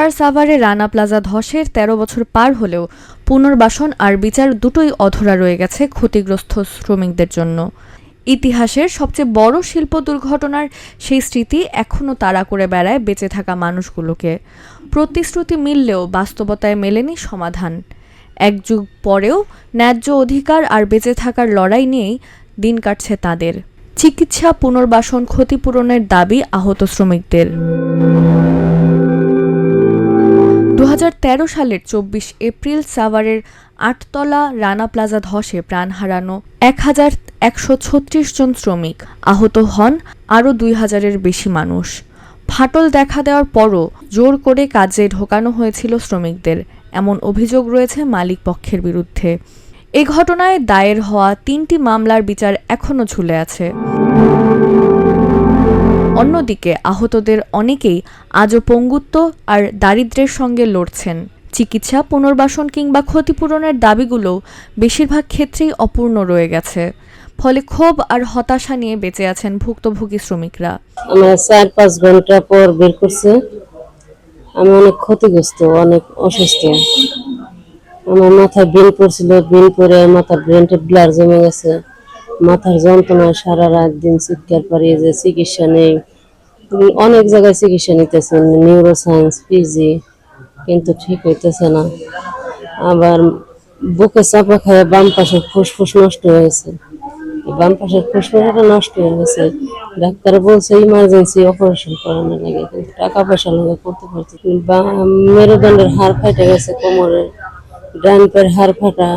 ঢাকার সাভারে রানা প্লাজা ধসের ১৩ বছর পার হলেও পুনর্বাসন আর বিচার দুটোই অধরা রয়ে গেছে ক্ষতিগ্রস্ত শ্রমিকদের জন্য। ইতিহাসের সবচেয়ে বড় শিল্প দুর্ঘটনার সেই স্মৃতি এখনও তাড়া করে বেড়ায় বেঁচে থাকা মানুষগুলোকে। প্রতিশ্রুতি মিললেও বাস্তবতায় মেলেনি সমাধান। এক যুগ পরেও ন্যায্য অধিকার আর বেঁচে থাকার লড়াই নিয়েই দিন কাটছে তাদের। চিকিৎসা, পুনর্বাসন, ক্ষতিপূরণের দাবি আহত শ্রমিকদের। ২০১৩ সালের ২৪ এপ্রিল সাভারের ৮তলা রানা প্লাজা ধসে প্রাণ হারানো ১,১৩৬ জন শ্রমিক, আহত হন আরও ২,০০০-এর বেশি মানুষ। ফাটল দেখা দেওয়ার পরও জোর করে কাজে ঢোকানো হয়েছিল শ্রমিকদের, এমন অভিযোগ রয়েছে মালিক পক্ষের বিরুদ্ধে। এ ঘটনায় দায়ের হওয়া ৩টি মামলার বিচার এখনও ঝুলে আছে। অন্যদিকে আহতদের অনেকেই আজও পঙ্গুত্ব আর দারিদ্র্যের সঙ্গে লড়ছেন। চিকিৎসা, পুনর্বাসন কিংবা ক্ষতিপূরণের দাবিগুলো বেশিরভাগ ক্ষেত্রেই অপূর্ণ রয়ে গেছে। ফলে ক্ষোভ আর হতাশা নিয়ে বেঁচে আছেন ভুক্তভোগী শ্রমিকরা। আমার ৪-৫ ঘন্টা পর বের করছে। আমি অনেক ক্ষতিগ্রস্ত, অনেক অসুস্থ। আমার মাথায় বিল পড়ছিল, বিল পরে মাথার ব্রেনটা ব্লার জমে গেছে। মাথার যন্ত্রণায় সারা রাত দিন চিৎকার পারি, যে চিকিৎসা নেই। অনেক জায়গায় চিকিৎসা নিতেছেন, নিউরো সায়েন্স, পিজি, কিন্তু ঠিক হইতেছে না। আবার বুকে চাপা খায় বাম পাশের ফুসফুস নষ্ট হয়ে গেছে। বাম পাশের ফুসফুসটা নষ্ট হয়ে গেছে। ডাক্তার বলছে ইমার্জেন্সি অপারেশন করানো লাগে, কিন্তু টাকা পয়সা লাগে করতে পারছি। মেরুদণ্ডের হাড় ফাটে গেছে, কোমরের ডান পায়ের হাড় ফাটা।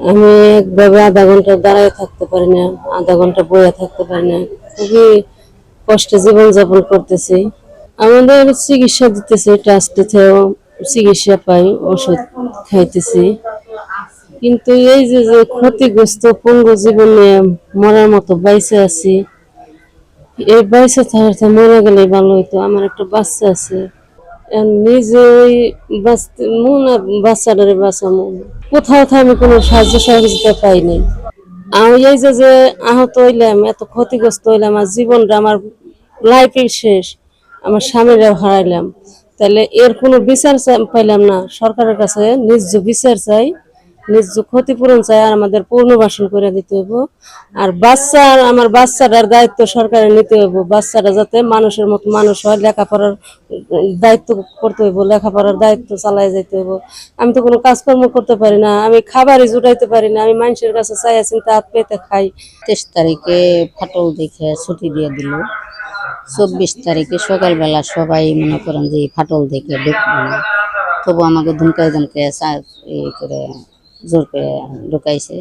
আমি একভাবে আধা ঘন্টা দাঁড়ায় থাকতে পারি না, আধা ঘন্টা বইয়া থাকতে পারি না। খুবই কষ্টে জীবনযাপন করতেছি। আমাদের চিকিৎসা দিতেছে, ট্রাস্টেও চিকিৎসা পাই, ওষুধ খাইতেছি। কিন্তু এই যে ক্ষতিগ্রস্ত পঙ্গু জীবন নিয়ে মরার মতো বাইসে আছি, এই বাইসে থাকতে মরে গেলে ভালো হইতো। আমার একটা বাচ্চা আছে, নিজে ওই বাচ্চাটারে বাঁচামো, কোথাও আমি কোনো সাহায্য সহযোগিতা পাইনি। আমি এই যে আহত হইলাম, এত ক্ষতিগ্রস্ত হইলাম, আমার জীবনটা, আমার লাইফই শেষ। আমার স্বামীরাও হারাইলাম। তাহলে এর কোনো বিচার পাইলাম না। সরকারের কাছে ন্যায্য বিচার চাই, ন্যায্য ক্ষতিপূরণ চাই, আর আমাদের পুনর্বাসন করে দিতে হইব। আর আমার বাচ্চাটার দায়িত্ব সরকারের নিতে হইব। বাচ্চাটা যাতে মানুষের মতো মানুষ হয়, লেখাপড়ার দায়িত্ব করতে হইব, লেখাপড়ার দায়িত্ব চালাই যেতে হইব। আমি তো কোনো কাজকর্ম করতে পারি না, আমি খাবারই জুটাইতে পারি না। আমি মানুষের কাছে চাই চিন্তা হাত পেতে খাই। ২৩ তারিখে ফাটল দেখে ছুটি দিয়ে দিল। ২৪ তারিখে সকালবেলা সবাই মনে করেন যে ফাটল দেখে ঢুকবো না, তবু আমাকে ধুমকায় করে জোর করে ঢুকাইছে।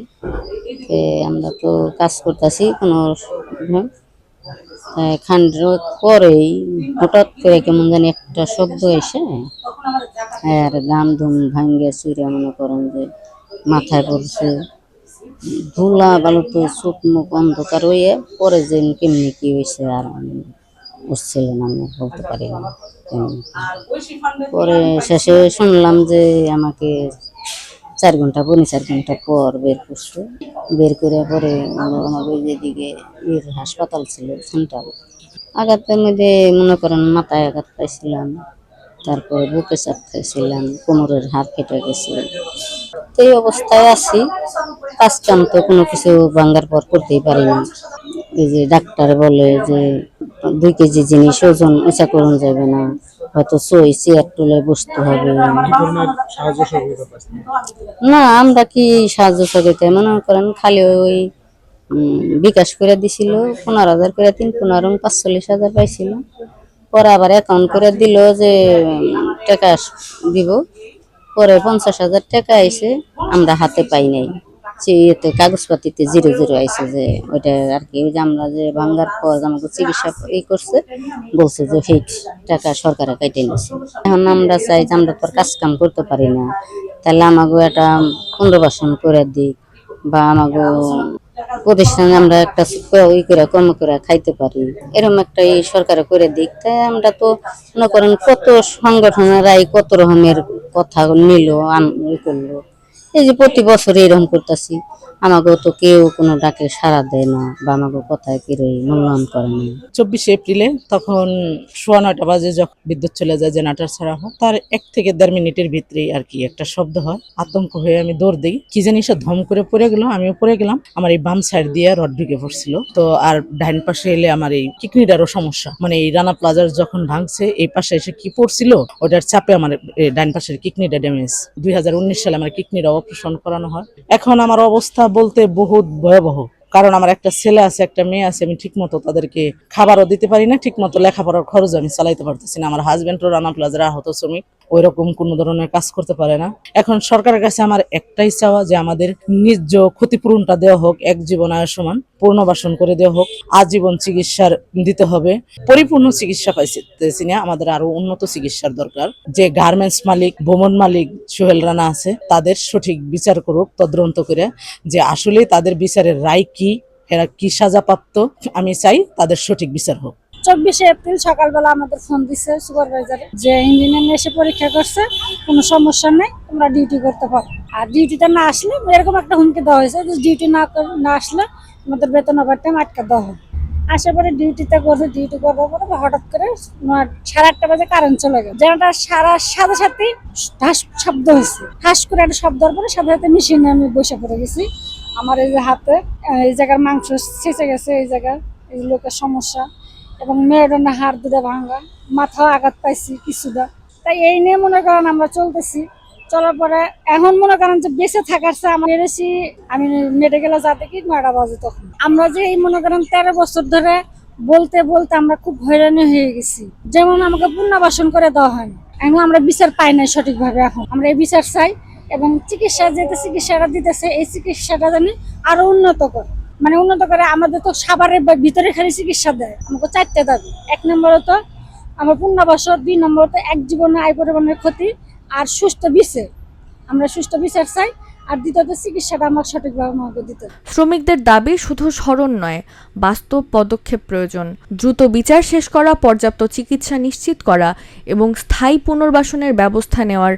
আমরা তো কাজ করতেছি কোনো খান্ড পরেই হঠাৎ করে কেমন জানি একটা শব্দ এসে আর দাম ধুম ভাঙ্গে চুরে মনে করেন যে মাথায় পড়ছে। ধুলা বালুতে চোখ মুখ অন্ধকার হয়ে পরে যে কেমনি কি হয়েছে আর বুঝছিলেন, আমি বলতে পারি না। পরে শেষে শুনলাম যে আমাকে ৪ ঘন্টা ৪ ঘন্টা পর বের করছে। বের করে পরে আমাদের যেদিকে হাসপাতাল ছিল সেন্ট্রাল, আঘাতের মধ্যে মনে করেন মাথায় আঘাত পাইছিলাম, তারপরে বুকে চাপ খাইছিলাম, কোমরের হাড় কেটে গেছে। এই অবস্থায় আছি, কাজ কাম তো কোনো কিছু ভাঙ্গার পর করতেই পারি না। এই যে ডাক্তার বলে যে ২ কেজি জিনিস ওজন উঁচা করুন যাবে না, হয়তো চেয়ার তুলে বসতে হবে। না, আমরা কি সাহায্য সহযোগিতা মনে করেন খালি ওই বিকাশ করে দিছিল ১৫,০০০ করে, ৩-১৫ ৪৫,০০০ পাইছিল। পরে আবার অ্যাকাউন্ট করে দিল যে টাকা দিব। পরে ৫০,০০০ টাকা আইছে, আমরা হাতে পাই নাই। এতে কাগজপাতিতে 0 আইছে, যে ওইটা আর কি যে আমরা যে ভাঙ্গার পর আমাকে চিকিৎসা করছে, বলছে যে সেই টাকা সরকারে কেটে নিচ্ছে। এখন আমরা চাই যে আমরা তো কাজ কাম করতে পারি না, তাহলে আমাকে একটা পুনর্বাসন করে দিক, বা আমাকে প্রতিষ্ঠানে আমরা একটা কর্ম করে খাইতে পারি, এরকম একটা এই সরকারে করে দিক। তাই আমরা তো মনে করেন কত সংগঠনেরাই কত রকমের কথা নিল করলো, এই যে প্রতি বছর এরকম করতেছি। আমাকেও তো কেউ কোনো ডাকে সাড়া দেয় না বা আমাকে কথায় কেউ মূল্যায়ন করে না। 24 এপ্রিলে তখন 9:15 বাজে যখন বিদ্যুৎ চলে যায়, জেনারেটর ছাড়া হয়, তার 1 থেকে 1.5 মিনিটের ভিতরেই আর কি একটা শব্দ হয়। আতঙ্ক হয়ে আমি দৌড় দিই, কি জানি সে ধম করে পড়ে গেল, আমিও পড়ে গেলাম। আমার এই বাম সাইড দিয়ে রড ঢুকে পড়ছিল, তো আর ডাইন পাশে এলে আমার এই কিডনিটারও সমস্যা, মানে এই রানা প্লাজার যখন ভাঙছে এই পাশে এসে কি পড়ছিল ওটার চাপে আমার ডাইন পাশের কিডনিটা ড্যামেজ। 2019 সালে আমার কিডনির অপারেশন করানো হয়। এখন আমার অবস্থা বলতে বহুত ভয়াবহ, কারণ আমার একটা ছেলে আছে, একটা মেয়ে আছে, আমি ঠিক মতো তাদেরকে খাবারও দিতে পারি না, ঠিক মতো লেখাপড়ার খরচ আমি চালাইতে পারতেছি না। আমার হাজবেন্ডও রানা প্লাজার আহত শ্রমিক, ওই রকম কোনো ধরনের কাজ করতে পারে না। এখন সরকারের কাছে আমার একটাই চাওয়া যে আমাদের ন্যায্য ক্ষতিপূরণটা দেওয়া হোক, এক জীবন আয়ের সমান পুনর্বাসন করে দেওয়া হোক, আজীবন চিকিৎসার দিতে হবে। পরিপূর্ণ চিকিৎসা পাইতেছি না, আমাদের আরো উন্নত চিকিৎসার দরকার। যে গার্মেন্টস মালিক, ভবন মালিক সোহেল রানা আছে, তাদের সঠিক বিচার করুক তদন্ত করে, যে আসলে তাদের বিচারের রায় কি, এরা কি সাজা প্রাপ্ত। আমি চাই তাদের সঠিক বিচার হোক। 24 এপ্রিল সকালবেলা আমাদের ফোন দিছে সুপারভাইজারে যে ইঞ্জিনিয়ার এসে পরীক্ষা করছে, কোনো সমস্যা নেই, তোমরা ডিউটি করতে পারো। আর ডিউটিতে না আসলে এরকম একটা হুমকি দেওয়া হয়েছে যে ডিউটি না আসলে আমাদের বেতন ওভারটাইম আটকে দেওয়া হবে। আসার পরে ডিউটিতে করছে, ডিউটি করার পরে হঠাৎ করে 8:30 বাজে কারেন্ট চলে গেল। যেটা সাথে সাথে ঠাস শব্দ হয়েছে, ঠাস করে একটা শব্দ হওয়ার পরে সাথে সাথে মেশিনে আমি বসে পড়ে গেছি। আমার এই যে হাতে এই জায়গার মাংস ছেঁচে গেছে, এই জায়গায় এই লোকের সমস্যা, এবং মেরুদণ্ডের হাড় দুটো ভাঙা, মাথাও আঘাত পাইছি কিছুটা। তাই এই নিয়ে মনে করেন আমরা চলতেছি। চলার পরে এখন মনে করেন যে বেঁচে থাকার চেয়ে আমার এসেছি, আমি মেডিকেলে যাতে কি 9টা বাজে। তখন আমরা যে এই মনে করেন 13 বছর ধরে বলতে বলতে আমরা খুব হয়রানি হয়ে গেছি। যেমন আমাকে পুনর্বাসন করে দেওয়া হয় না, এখন আমরা বিচার পাই না সঠিকভাবে। এখন আমরা এই বিচার চাই, এবং চিকিৎসা যেটা চিকিৎসাটা দিতেছে এই চিকিৎসাটা জানি আরো উন্নত করে, মানে উন্নত করে। আমাদের তো সাভারের ভিতরে খালি চিকিৎসা দেয়, আমাকে 4টা দাবি। 1 নম্বরে তো আমার পুনর্বাসন, 2 নম্বরে তো এক জীবনে আয় পরিমাণের ক্ষতি, আর সুস্থ বিচার, আমরা সুস্থ বিচার চাই। আর দ্বিতীয়ত চিকিৎসাটা আমার সঠিকভাবে আমাকে দিতে। শ্রমিকদের দাবি শুধু স্মরণ নয়, বাস্তব পদক্ষেপ প্রয়োজন। দ্রুত বিচার শেষ করা, পর্যাপ্ত চিকিৎসা নিশ্চিত করা এবং স্থায়ী পুনর্বাসনের ব্যবস্থা নেওয়ার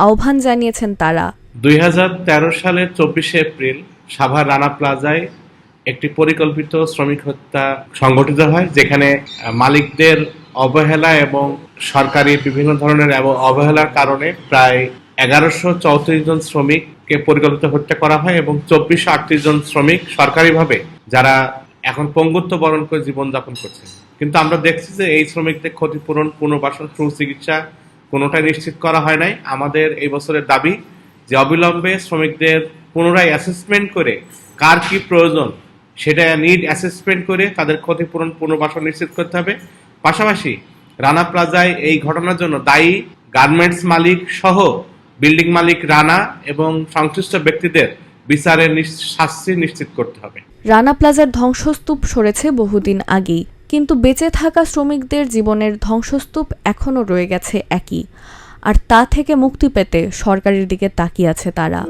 আহ্বান জানিয়েছেন তারা। 2013 সালের 24 এপ্রিল সাভার রানা প্লাজায় একটি পরিকল্পিত শ্রমিক হত্যা সংঘটিত হয়, যেখানে মালিকদের অবহেলা এবং সরকারি বিভিন্ন ধরনের অবহেলার কারণে প্রায় 1134 জন শ্রমিককে পরিকল্পিত হত্যা করা হয় এবং 2438 জন শ্রমিক সরকারিভাবে যারা এখন পঙ্গুত্ব বরণ করে জীবনযাপন করছে। কিন্তু আমরা দেখছি যে এই শ্রমিকদের ক্ষতিপূরণ, পুনর্বাসন, সুচিকিৎসা কোনোটাই নিশ্চিত করা হয় নাই। আমাদের এই বছরের দাবি যে অবিলম্বে শ্রমিকদের পুনরায় অ্যাসেসমেন্ট করে কার কি প্রয়োজন সেটা নিড অ্যাসেসমেন্ট করে তাদের ক্ষতিপূরণ, পুনর্বাসন নিশ্চিত করতে হবে। পাশাপাশি রানা প্লাজায় এই ঘটনার জন্য দায়ী গার্মেন্টস মালিক সহ বিল্ডিং মালিক রানা এবং সংশ্লিষ্ট ব্যক্তিদের বিচারের শাস্তি নিশ্চিত করতে হবে। রানা প্লাজার ধ্বংসস্তূপ সরেছে বহুদিন আগেই, কিন্তু বেঁচে থাকা শ্রমিকদের জীবনের ধ্বংসস্তূপ এখনও রয়ে গেছে একই, আর তা থেকে মুক্তি পেতে সরকারের দিকে তাকিয়ে আছে তারা।